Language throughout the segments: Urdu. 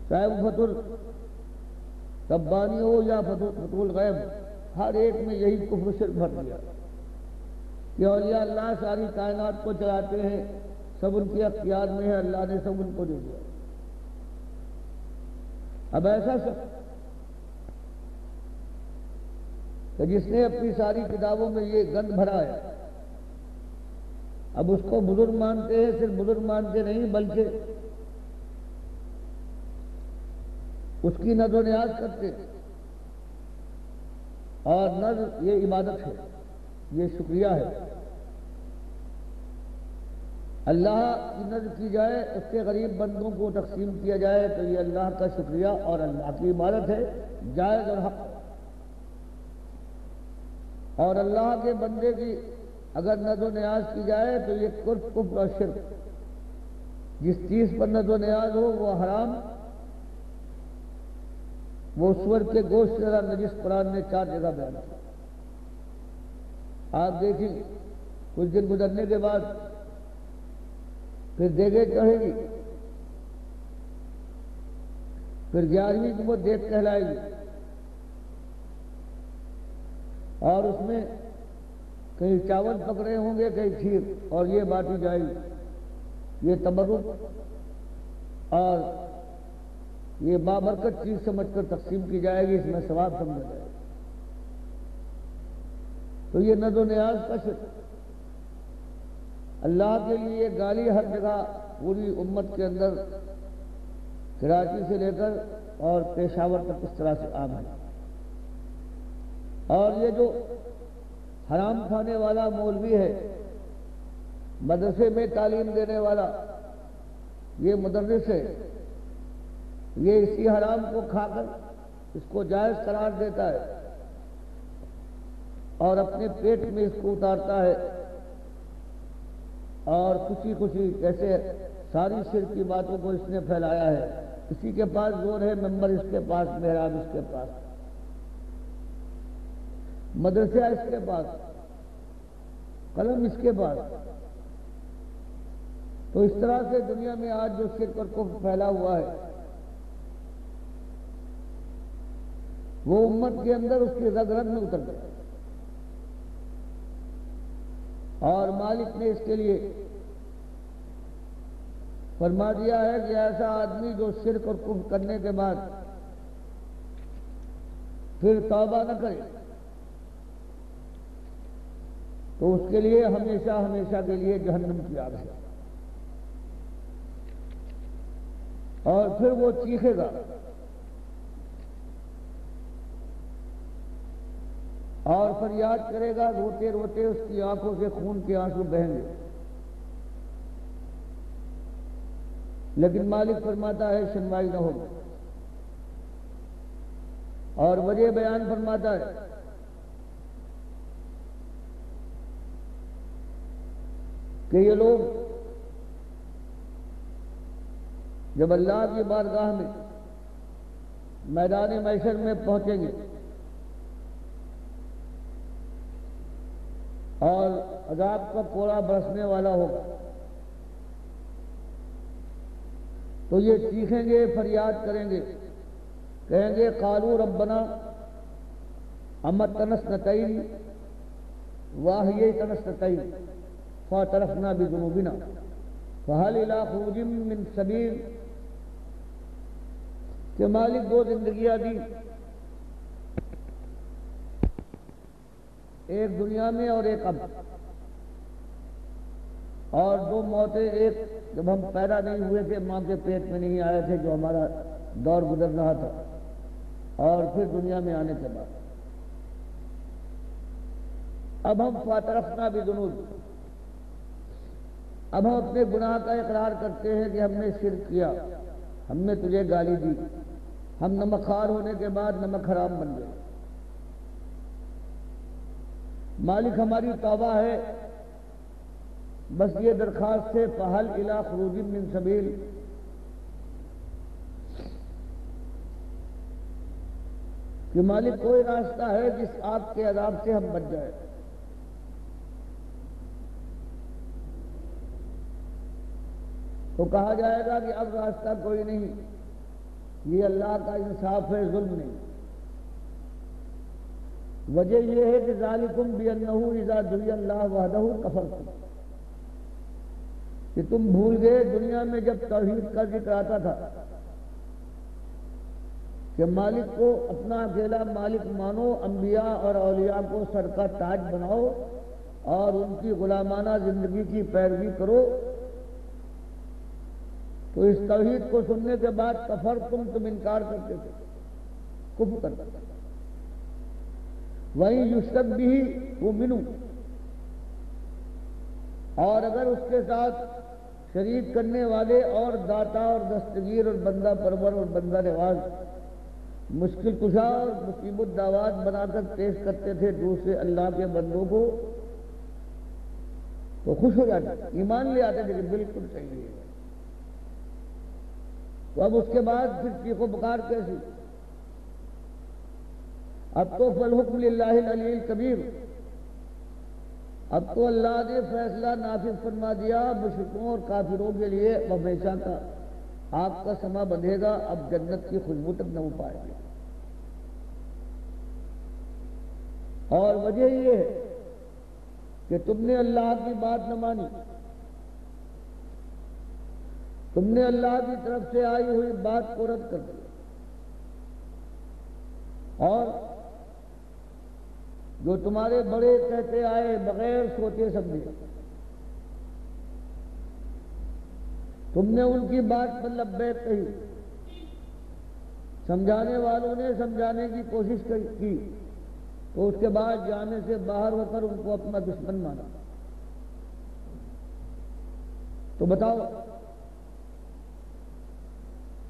چاہے وہ ربانی ہو یا فتح الغیب، ہر ایک میں یہی کفر شرک بھر دیا کہ اولیاء اللہ ساری کائنات کو چلاتے ہیں، سب ان کے اختیار میں ہے، اللہ نے سب ان کو دے دیا۔ اب ایسا شخص کہ جس نے اپنی ساری کتابوں میں یہ گند بھرا ہے، اب اس کو بزرگ مانتے ہیں، صرف بزرگ مانتے نہیں بلکہ اس کی نظر و نیاز کرتے، اور نظر یہ عبادت ہے، یہ شکریہ ہے۔ اللہ کی نظر کی جائے، اس کے غریب بندوں کو تقسیم کیا جائے تو یہ اللہ کا شکریہ اور اللہ کی عبادت ہے، جائز اور حق۔ اور اللہ کے بندے کی اگر نظر و نیاز کی جائے تو یہ کفر اور شرک، جس چیز پر نظر و نیاز ہو وہ حرام، وہ سور کے گوشت سے نجس قرآن نے 4 جگہ بیان کیا۔ آپ دیکھیں کچھ دن گزرنے کے بعد پھر دیگیں چڑھے گی، پھر 11ویں کو وہ دیگ کہلائے گی، اور اس میں کہیں چاول پکڑے ہوں گے، کہیں کھیر، اور یہ بانٹی جائے گی۔ یہ تبرک اور یہ بابرکت چیز سمجھ کر تقسیم کی جائے گی، اس میں ثواب سمجھا جائے گا۔ تو یہ نظر و نیاز کا شرک، اللہ کے لیے گالی ہر جگہ پوری امت کے اندر، کراچی سے لے کر اور پشاور تک اس طرح سے عام ہے۔ اور یہ جو حرام کھانے والا مولوی ہے، مدرسے میں تعلیم دینے والا یہ مدرس ہے، یہ اسی حرام کو کھا کر اس کو جائز قرار دیتا ہے اور اپنے پیٹ میں اس کو اتارتا ہے، اور خوشی خوشی کیسے ساری شرک کی باتوں کو اس نے پھیلایا ہے۔ اسی کے پاس زور ہے، ممبر اس کے پاس، محراب اس کے پاس، مدرسہ اس کے پاس، قلم اس کے پاس۔ تو اس طرح سے دنیا میں آج جو شرک اور کفر پھیلا ہوا ہے، وہ امت کے اندر اس کی رگ رگ میں اتر گیا، اور مالک نے اس کے لیے فرما دیا ہے کہ ایسا آدمی جو شرک اور کفر کرنے کے بعد پھر توبہ نہ کرے تو اس کے لیے ہمیشہ ہمیشہ کے لیے جہنم کی آگ ہے، اور پھر وہ چیخے گا اور فریاد کرے گا، روتے روتے اس کی آنکھوں سے خون کے آنسو بہیں گے، لیکن مالک فرماتا ہے سنوائی نہ ہوگی، اور وجہ بیان فرماتا ہے کہ یہ لوگ جب اللہ کی بارگاہ میں میدان محشر میں پہنچیں گے اور عذاب کا پورا برسنے والا ہوگا، تو یہ چیخیں گے، فریاد کریں گے، کہیں گے قالوا ربنا امتنا اثنتین واحییتنا اثنتین فاعترفنا بذنوبنا فهل الى خروج من سبیل، کہ مالک 2 زندگیاں دی، ایک دنیا میں اور ایک اب، اور 2 موتیں، ایک جب ہم پیدا نہیں ہوئے تھے، ماں کے پیٹ میں نہیں آئے تھے، جو ہمارا دور گزر رہا تھا، اور پھر دنیا میں آنے کے بعد۔ اب ہم فاعترفنا بذنوب، اب ہم اپنے گناہ کا اقرار کرتے ہیں کہ ہم نے شرک کیا، ہم نے تجھے گالی دی، ہم نمک خوار ہونے کے بعد نمک حرام بن گئے، مالک ہماری توبہ ہے، بس یہ درخواست ہے فہل الی خروج من سبیل، کہ مالک کوئی راستہ ہے جس آگ کے عذاب سے ہم بچ جائیں۔ تو کہا جائے گا کہ اب راستہ کوئی نہیں، یہ اللہ کا انصاف ہے، ظلم نہیں۔ وجہ یہ ہے کہ ذالکم بانہ اذا دعی اللہ وحدہ کفرتم، کہ تم بھول گئے دنیا میں جب توحید کا ذکر آتا تھا کہ مالک کو اپنا اکیلا مالک مانو، انبیاء اور اولیاء کو سر کا تاج بناؤ اور ان کی غلامانہ زندگی کی پیروی کرو، تو اس توحید کو سننے کے بعد کفرتم، تم انکار کرتے تھے، کفر کرتے تھے۔ وہیں یشرک بھی تؤمنوا، اور اگر اس کے ساتھ شریک کرنے والے اور داتا اور دستگیر اور بندہ پرور اور بندہ نواز مشکل کشا اور مصیبت دعوات بنا کر پیش کرتے تھے دوسرے اللہ کے بندوں کو، تو خوش ہو جاتے، ایمان لے آتے تھے کہ بالکل صحیح ہے۔ تو اب اس کے بعد پھر چیخ و پکار کیسی؟ اب تو فالحکم للہ العلی الکبیر، اب تو اللہ نے فیصلہ نافذ فرما دیا، مشرکوں اور کافروں کے لیے ہمیشہ کا آگ کا سما بندھے گا، اب جنت کی خوشبو تک نہ ہو پائے گی۔ اور وجہ یہ ہے کہ تم نے اللہ کی بات نہ مانی، تم نے اللہ کی طرف سے آئی ہوئی بات کو رد کر دیا، اور جو تمہارے بڑے کہتے آئے بغیر سوچے سمجھے، تم نے ان کی بات پر لبیک کہی، سمجھانے والوں نے سمجھانے کی کوشش کی، تو اس کے بعد جانے سے باہر ہو کر ان کو اپنا دشمن مانا۔ تو بتاؤ،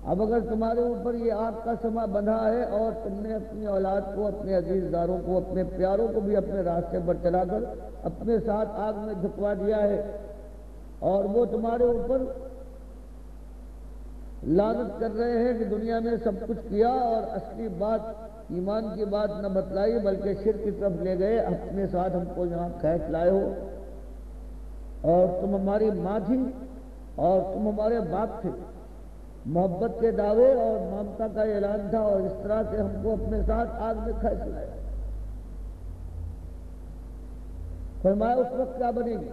اب اگر تمہارے اوپر یہ آگ کا سما بندھا ہے اور تم نے اپنی اولاد کو، اپنے عزیز داروں کو، اپنے پیاروں کو بھی اپنے راستے پر چلا کر اپنے ساتھ آگ میں دھکوا دیا ہے، اور وہ تمہارے اوپر لعنت کر رہے ہیں کہ دنیا میں سب کچھ کیا اور اصلی بات ایمان کی بات نہ بتلائی بلکہ شرک کی طرف لے گئے، اپنے ساتھ ہم کو یہاں کھینچ لائے ہو، اور تم ہماری ماں تھی اور تم ہمارے باپ تھے، محبت کے دعوے اور ممتا کا اعلان تھا، اور اس طرح سے ہم کو اپنے ساتھ آگ میں کھینچ لایا۔ فرمایا اس وقت کیا بنے گی؟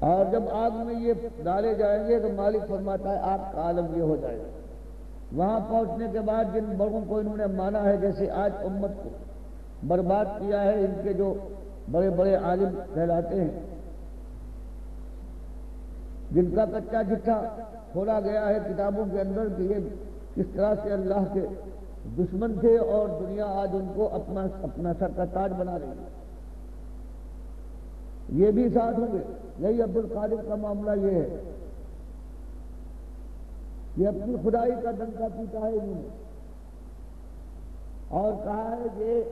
اور جب آگ میں یہ ڈالے جائیں گے تو مالک فرماتا ہے آگ کا عالم یہ ہو جائے گا۔ وہاں پہنچنے کے بعد جن بڑوں کو انہوں نے مانا ہے، جیسے آج امت کو برباد کیا ہے ان کے جو بڑے بڑے عالم کہلاتے ہیں، جن کا کچا چٹھا کھولا گیا ہے کتابوں کے اندر کہ یہ کس طرح سے اللہ کے دشمن تھے اور دنیا آج ان کو اپنا سر کا تاج بنا رہی ہے، یہ بھی ساتھ ہوں گے۔ یہی عبد القادر کا معاملہ یہ ہے، یہ اپنی خدائی کا ڈنکا پیٹا ہے انہوں نے، اور کہا ہے کہ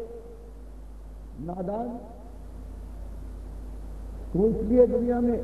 نادان تو اس لیے دنیا میں